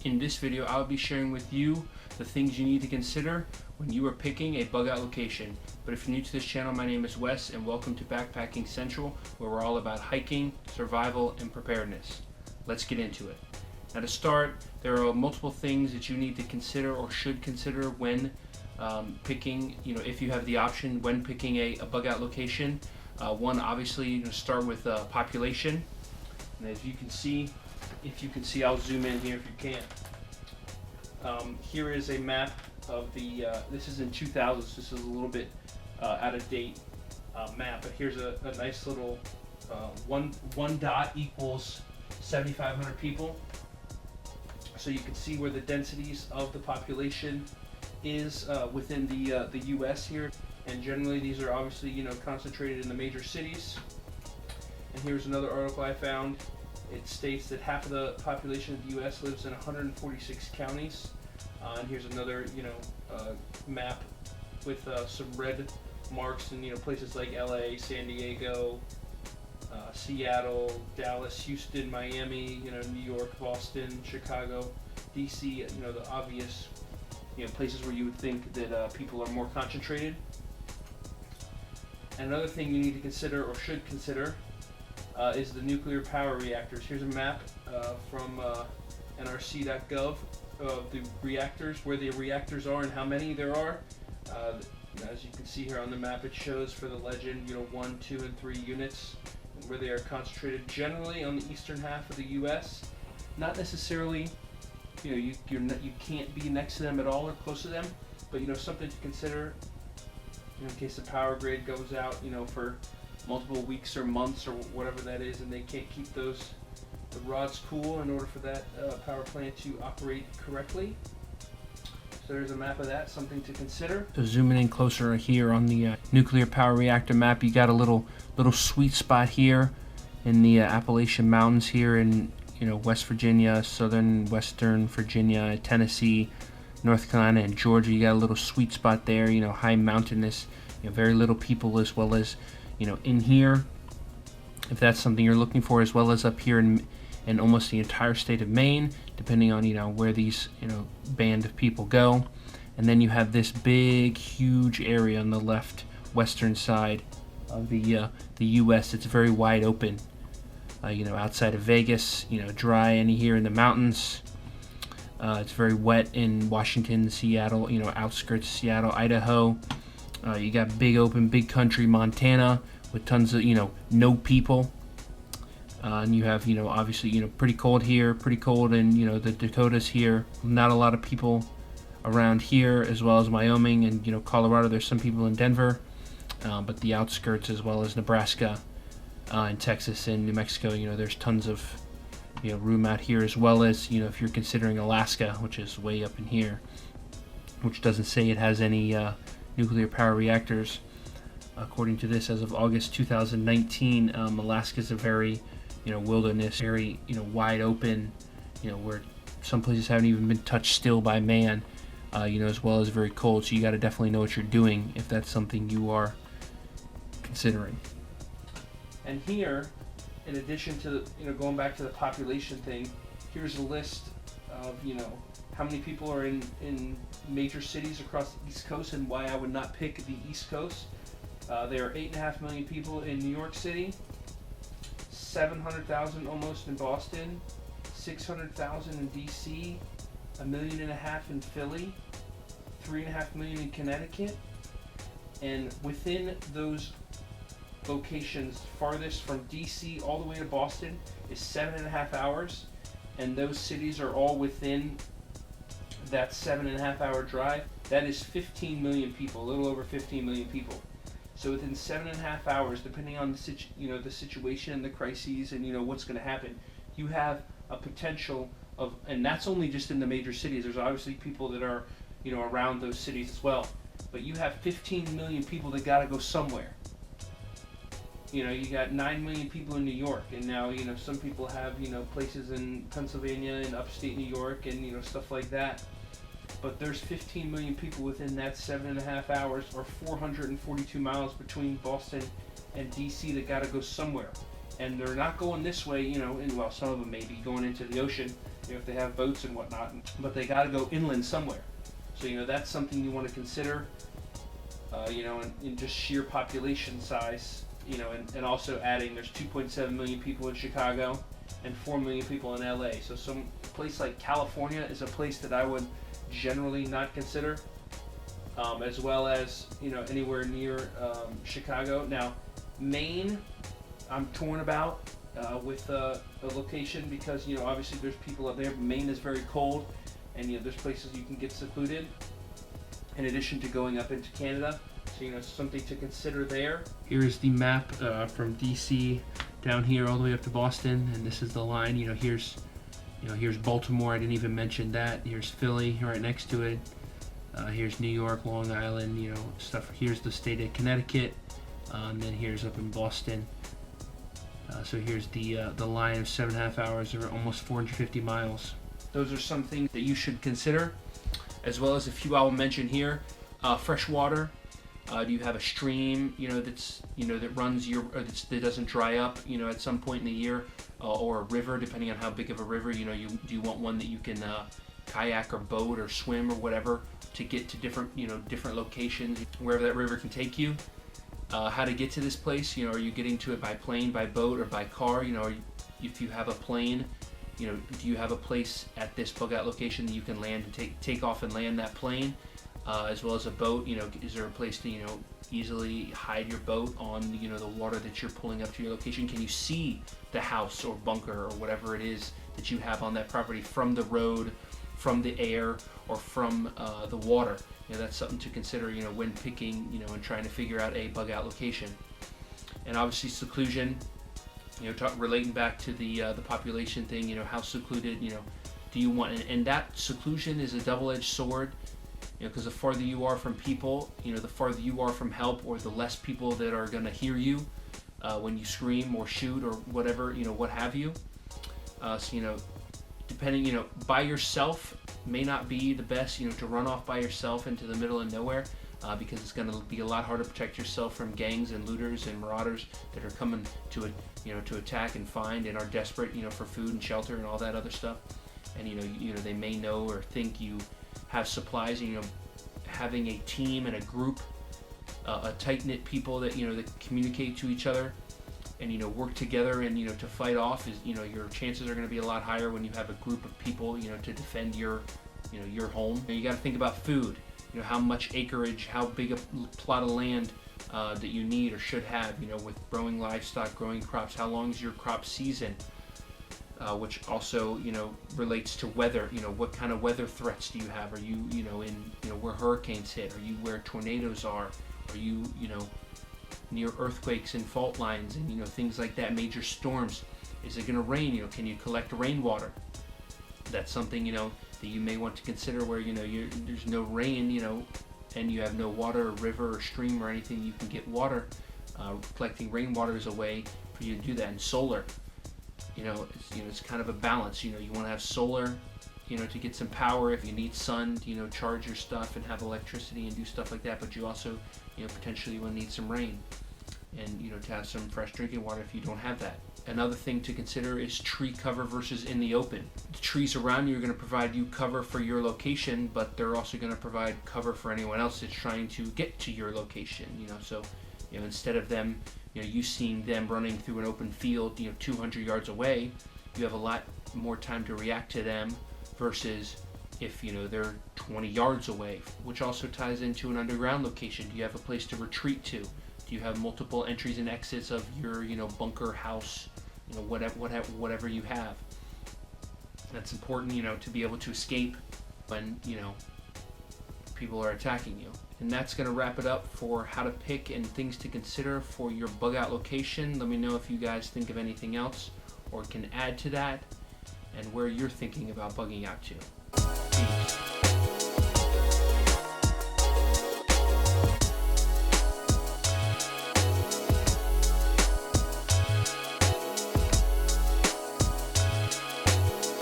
In this video, I'll be sharing with you the things you need to consider when you are picking a bug out location. But if you're new to this channel, my name is Wes and welcome to Backpacking Central, where we're all about hiking, survival, and preparedness. Let's get into it. Now to start, there are multiple things that you need to consider or should consider when picking, if you have the option when picking a bug out location. One, obviously, you're going to start with population. And as you can see, I'll zoom in here if you can. Here is a map of the, this is in 2000, so this is a little bit out of date map, but here's a nice little one dot equals 7,500 people. So you can see where the densities of the population is within the U.S. here, and generally these are obviously concentrated in the major cities. And here's another article I found. It states that half of the population of the U.S. lives in 146 counties. And here's another, map with some red marks in places like L.A., San Diego, Seattle, Dallas, Houston, Miami, New York, Boston, Chicago, D.C. The obvious, places where you would think that people are more concentrated. And another thing you need to consider or should consider is the nuclear power reactors. Here's a map from nrc.gov of the reactors, where the reactors are and how many there are. As you can see here on the map, it shows for the legend, 1, 2, and 3 units, and where they are concentrated generally on the eastern half of the U.S. Not necessarily, you can't be next to them at all or close to them, but something to consider in case the power grid goes out, for multiple weeks or months or whatever that is, and they can't keep the rods cool in order for that power plant to operate correctly. So there's a map of that, something to consider. So zooming in closer here on the nuclear power reactor map, you got a little sweet spot here in the Appalachian Mountains here in West Virginia, western Virginia, Tennessee, North Carolina, and Georgia. You got a little sweet spot there, high mountainous, very little people, as well as in here, if that's something you're looking for, as well as up here in almost the entire state of Maine, depending on where these band of people go. And then you have this big, huge area on the left western side of the U.S. It's very wide open. Outside of Vegas, dry in here in the mountains. It's very wet in Washington, Seattle, outskirts of Seattle, Idaho. You got big open, big country, Montana, with tons of, no people. And you have, obviously, pretty cold here, pretty cold in, the Dakotas here. Not a lot of people around here, as well as Wyoming and, Colorado. There's some people in Denver, but the outskirts, as well as Nebraska and Texas and New Mexico, there's tons of, room out here, as well as, if you're considering Alaska, which is way up in here, which doesn't say it has any nuclear power reactors. According to this, as of August 2019, Alaska is a very, wilderness, very, wide open, where some places haven't even been touched still by man, as well as very cold. So you got to definitely know what you're doing if that's something you are considering. And here, in addition to, going back to the population thing, here's a list of, how many people are in major cities across the East Coast and why I would not pick the East Coast. There are 8.5 million people in New York City, 700,000 almost in Boston, 600,000 in D.C., 1.5 million in Philly, 3.5 million in Connecticut, and within those locations, farthest from D.C. all the way to Boston is 7.5 hours, and those cities are all within that 7.5 hour drive. That is 15 million people, a little over 15 million people. So within 7.5 hours, depending on the situation and the crises and what's going to happen, you have a potential of, and that's only just in the major cities. There's obviously people that are around those cities as well, but you have 15 million people that got to go somewhere. You got 9 million people in New York, and now some people have places in Pennsylvania and upstate New York and stuff like that. But there's 15 million people within that 7.5 hours, or 442 miles between Boston and DC, that got to go somewhere. And they're not going this way, well, some of them may be going into the ocean. if they have boats and whatnot. But they got to go inland somewhere. So that's something you want to consider. In just sheer population size. And also adding, there's 2.7 million people in Chicago and 4 million people in LA. So some place like California is a place that I would generally not consider, as well as anywhere near Chicago. Now, Maine, I'm torn about with a location because obviously there's people up there. Maine is very cold, and there's places you can get secluded. In addition to going up into Canada, so something to consider there. Here's the map from DC down here all the way up to Boston, and this is the line. Here's Baltimore. I didn't even mention that. Here's Philly right next to it. Here's New York, Long Island. Stuff. Here's the state of Connecticut, and then here's up in Boston. So here's the line of 7.5 hours, or almost 450 miles. Those are some things that you should consider, as well as a few I will mention here. Fresh water. Do you have a stream, that's that runs that doesn't dry up, at some point in the year, or a river, depending on how big of a river. Do you want one that you can kayak or boat or swim or whatever to get to different locations wherever that river can take you. How to get to this place? Are you getting to it by plane, by boat, or by car? If you have a plane, do you have a place at this bug out location that you can land and take off and land that plane? As well as a boat, is there a place to, easily hide your boat on, the water that you're pulling up to your location? Can you see the house or bunker or whatever it is that you have on that property from the road, from the air, or from the water? That's something to consider, when picking, and trying to figure out a bug out location. And obviously seclusion, relating back to the population thing, how secluded, do you want, and that seclusion is a double-edged sword. Because the farther you are from people, the farther you are from help, or the less people that are going to hear you when you scream or shoot or whatever, what have you. So, depending, by yourself may not be the best, to run off by yourself into the middle of nowhere, because it's going to be a lot harder to protect yourself from gangs and looters and marauders that are coming to attack and find and are desperate, for food and shelter and all that other stuff. And, they may know or think you have supplies. Having a team and a group, a tight-knit people that that communicate to each other and work together and to fight off is your chances are going to be a lot higher when you have a group of people to defend your home. You got to think about food. How much acreage, how big a plot of land that you need or should have. With growing livestock, growing crops. How long is your crop season? Which also, relates to weather. What kind of weather threats do you have? Are you, in, where hurricanes hit? Are you where tornadoes are? Are you, near earthquakes and fault lines and, things like that, major storms? Is it going to rain? Can you collect rainwater? That's something, that you may want to consider where, there's no rain, and you have no water or river or stream or anything you can get water. Collecting rainwater is a way for you to do that. And solar. It's kind of a balance. You want to have solar, to get some power if you need sun, charge your stuff and have electricity and do stuff like that. But you also, potentially will need some rain, and to have some fresh drinking water if you don't have that. Another thing to consider is tree cover versus in the open. The trees around you are going to provide you cover for your location, but they're also going to provide cover for anyone else that's trying to get to your location. So, instead of them. You seeing them running through an open field, 200 yards away, you have a lot more time to react to them versus if, they're 20 yards away, which also ties into an underground location. Do you have a place to retreat to? Do you have multiple entries and exits of your, bunker house, whatever you have? That's important, to be able to escape when, people are attacking you. And that's going to wrap it up for how to pick and things to consider for your bug out location. Let me know if you guys think of anything else or can add to that and where you're thinking about bugging out to. Peace.